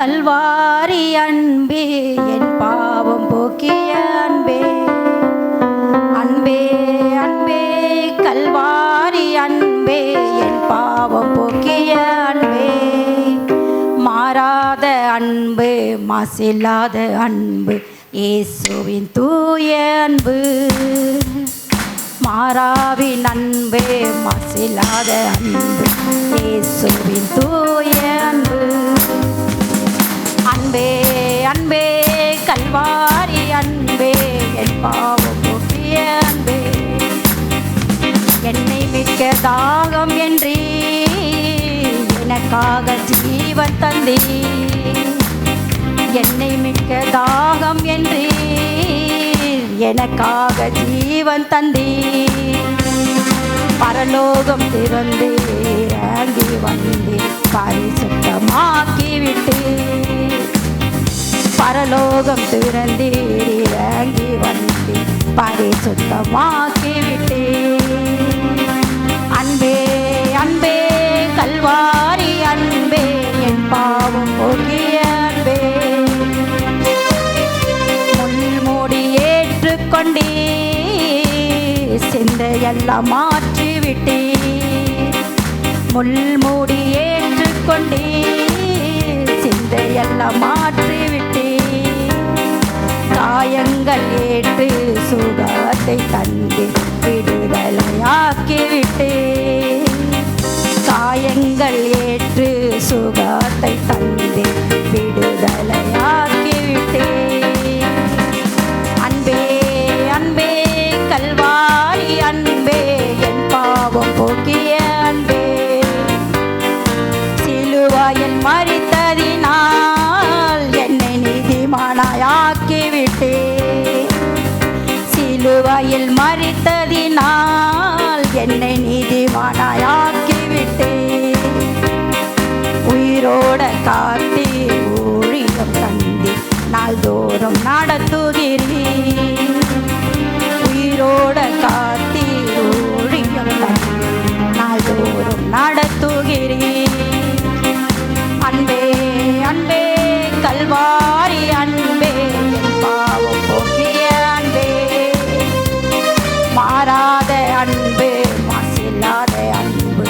கல்வாரி அன்பே என் பாவம் போக்கிய அன்பே அன்பே அன்பே கல்வாரி அன்பே என் பாவம் போக்கிய அன்பே மாறாத அன்பு மாசில்லாத அன்பு இயேசுவின் தூய அன்பு மாறாவின் அன்பே மாசில்லாத அன்பு இயேசுவின் தூய அன்பு அன்பே அன்பே கல்வாரி அன்பே என் பாவம் போக்கிய அன்பே என்னை மிக்க தாகம் என்றீ எனக்காக ஜீவன் தந்தீ என்னை மிக்க தாகம் என்றீ எனக்காக ஜீவன் தந்தீ பரலோகம் திறந்து இறங்கி வந்து பரிசுத்தமாக்கி விட்டு பரலோகம் திறந்து இறங்கி வந்து பரிசுத்தமாக்கி விட்டு அன்பே அன்பே கல்வாரி அன்பே என் பாவம் போக்கிய அன்பே முள்மூடி ஏற்றுக்கொண்டே சிந்தையெல்லாம் மாற்றிவிட்டே முள்மூடி ஏற்றுக்கொண்டே சிந்தையெல்லாம் மாற்றிவிட்டே காயங்கள் ஏற்று சுகத்தை தந்து விடுதலையாக்கிவிட்டே காயங்கள் ஏற்று சுகத்தை தந்து விடுதலையாக்கிவிட்டே அன்பே அன்பே கல்வாரி அன்பே என் பாவம் போக்கிய அன்பே சிலுவையில் மரித்ததினால் என்னை நீதிமானாயாக்கிவிட்டே சிலுவையில் மரித்ததினால் என்னை நீதிமானாயாக்கிவிட்டே உயிரோட காத்தி ஊழியம் தந்தி நாள்தோறும் நடத்துகிறீர் உயிரோட காத்தி ஊழியம் தந்தி நாள்தோறும் நடத்துகிறீர் அன்பே அன்பே கல்வாரி அன்பே என் பாவம் போக்கிய அன்பே மாறாத அன்பு மாசில்லாத அன்பு